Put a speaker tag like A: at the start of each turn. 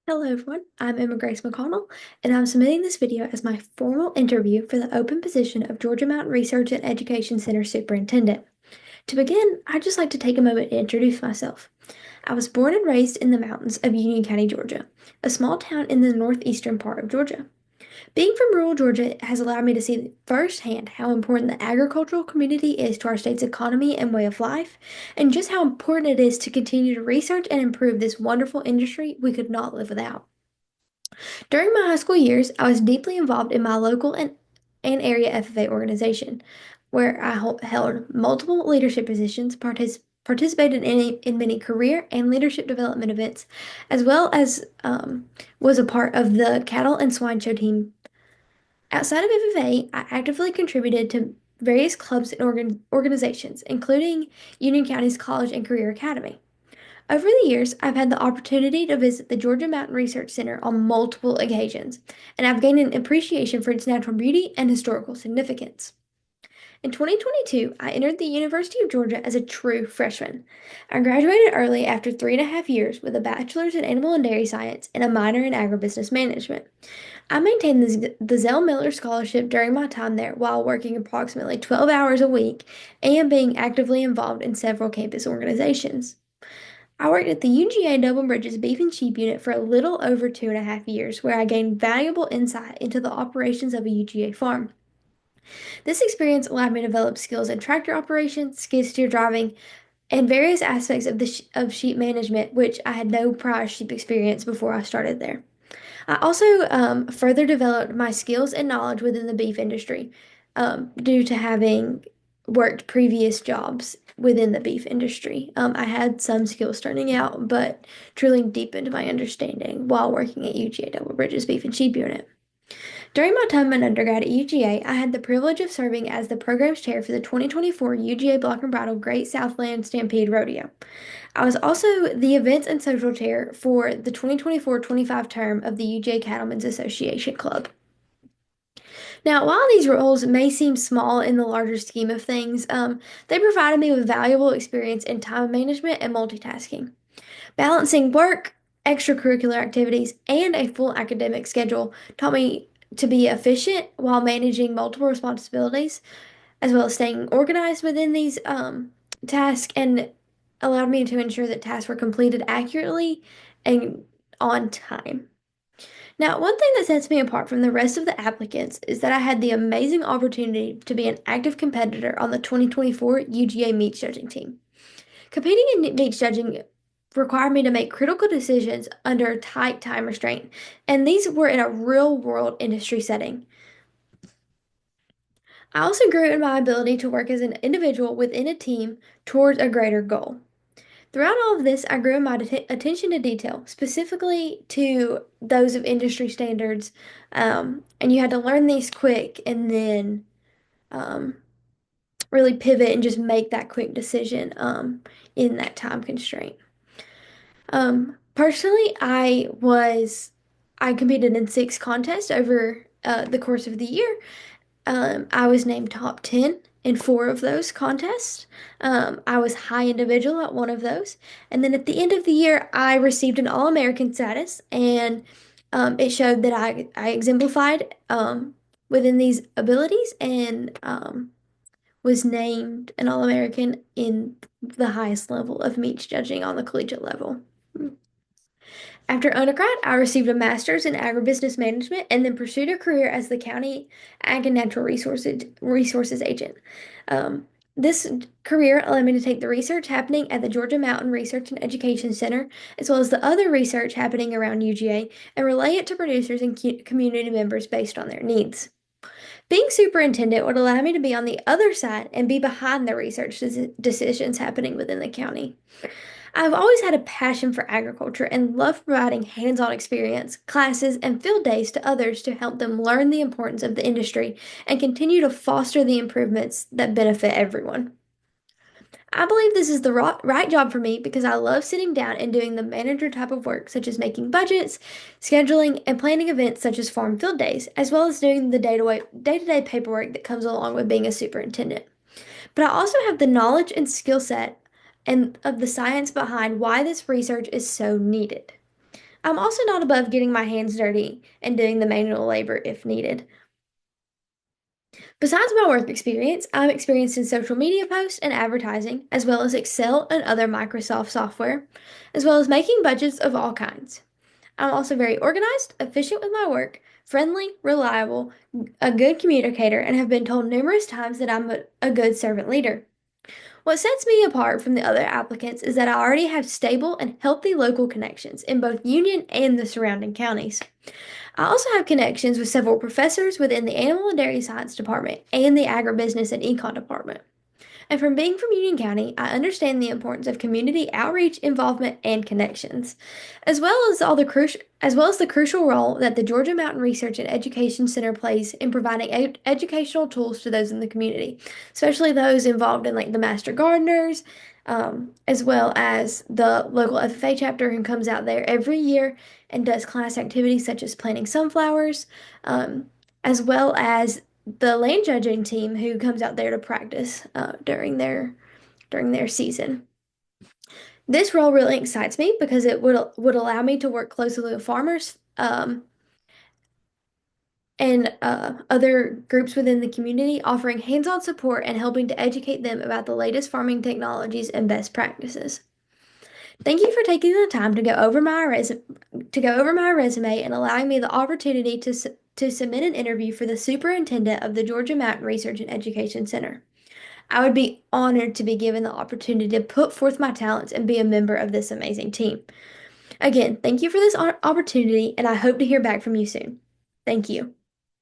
A: Hello everyone, I'm Emma Grace McConnell, and I'm submitting this video as my formal interview for the open position of Georgia Mountain Research and Education Center Superintendent. To begin, I'd just like to take a moment to introduce myself. I was born and raised in the mountains of Union County, Georgia, a small town in the northeastern part of Georgia. Being from rural Georgia has allowed me to see firsthand how important the agricultural community is to our state's economy and way of life, and just how important it is to continue to research and improve this wonderful industry we could not live without. During my high school years, I was deeply involved in my local and area FFA organization, where I held multiple leadership positions, participated in many career and leadership development events, as well as was a part of the cattle and swine show team. Outside of FFA, I actively contributed to various clubs and organizations, including Union County's College and Career Academy. Over the years, I've had the opportunity to visit the Georgia Mountain Research Center on multiple occasions, and I've gained an appreciation for its natural beauty and historical significance. In 2022, I entered the University of Georgia as a true freshman. I graduated early after 3.5 years with a bachelor's in animal and dairy science and a minor in agribusiness management. I maintained the Zell Miller Scholarship during my time there while working approximately 12 hours a week and being actively involved in several campus organizations. I worked at the UGA Double Bridges Beef and Sheep Unit for a little over 2.5 years, where I gained valuable insight into the operations of a UGA farm. This experience allowed me to develop skills in tractor operations, skid steer driving, and various aspects of sheep management, which I had no prior sheep experience before I started there. I also further developed my skills and knowledge within the beef industry due to having worked previous jobs within the beef industry. I had some skills starting out, but truly deepened my understanding while working at UGA Double Bridges Beef and Sheep Unit. During my time in undergrad at UGA, I had the privilege of serving as the program's chair for the 2024 UGA Block and Bridle Great Southland Stampede Rodeo. I was also the events and social chair for the 2024-25 term of the UGA Cattlemen's Association Club. Now, while these roles may seem small in the larger scheme of things, they provided me with valuable experience in time management and multitasking. Balancing work, extracurricular activities, and a full academic schedule taught me to be efficient while managing multiple responsibilities, as well as staying organized within these tasks, and allowed me to ensure that tasks were completed accurately and on time. Now, one thing that sets me apart from the rest of the applicants is that I had the amazing opportunity to be an active competitor on the 2024 UGA meat judging team. Competing in meat judging required me to make critical decisions under a tight time restraint, and these were in a real world industry setting. I also grew in my ability to work as an individual within a team towards a greater goal. Throughout all of this, I grew in my attention to detail, specifically to those of industry standards, and you had to learn these quick and then um, really pivot and just make that quick decision in that time constraint. Personally, I competed in 6 contests over the course of the year. I was named top 10 in 4 of those contests. I was high individual at one of those. And then at the end of the year, I received an All-American status, and it showed that I exemplified within these abilities and was named an All-American in the highest level of meat judging on the collegiate level. After undergrad, I received a master's in agribusiness management and then pursued a career as the county ag and natural resources agent. This career allowed me to take the research happening at the Georgia Mountain Research and Education Center, as well as the other research happening around UGA, and relay it to producers and community members based on their needs. Being superintendent would allow me to be on the other side and be behind the research decisions happening within the county. I've always had a passion for agriculture and love providing hands-on experience, classes, and field days to others to help them learn the importance of the industry and continue to foster the improvements that benefit everyone. I believe this is the right job for me because I love sitting down and doing the manager type of work, such as making budgets, scheduling, and planning events such as farm field days, as well as doing the day-to-day paperwork that comes along with being a superintendent. But I also have the knowledge and skill set and of the science behind why this research is so needed. I'm also not above getting my hands dirty and doing the manual labor if needed. Besides my work experience, I'm experienced in social media posts and advertising, as well as Excel and other Microsoft software, as well as making budgets of all kinds. I'm also very organized, efficient with my work, friendly, reliable, a good communicator, and have been told numerous times that I'm a good servant leader. What sets me apart from the other applicants is that I already have stable and healthy local connections in both Union and the surrounding counties. I also have connections with several professors within the Animal and Dairy Science Department and the Agribusiness and Econ Department. And from being from Union County, I understand the importance of community outreach, involvement, and connections, as well as the crucial role that the Georgia Mountain Research and Education Center plays in providing educational tools to those in the community, especially those involved in like the master gardeners, as well as the local FFA chapter who comes out there every year and does class activities such as planting sunflowers, um, as well as the land judging team who comes out there to practice during their season. This role really excites me because it would allow me to work closely with farmers and other groups within the community, offering hands-on support and helping to educate them about the latest farming technologies and best practices. Thank you for taking the time to go over my resume and allowing me the opportunity to submit an interview for the superintendent of the Georgia Mountain Research and Education Center. I would be honored to be given the opportunity to put forth my talents and be a member of this amazing team. Again, thank you for this opportunity, and I hope to hear back from you soon. Thank you.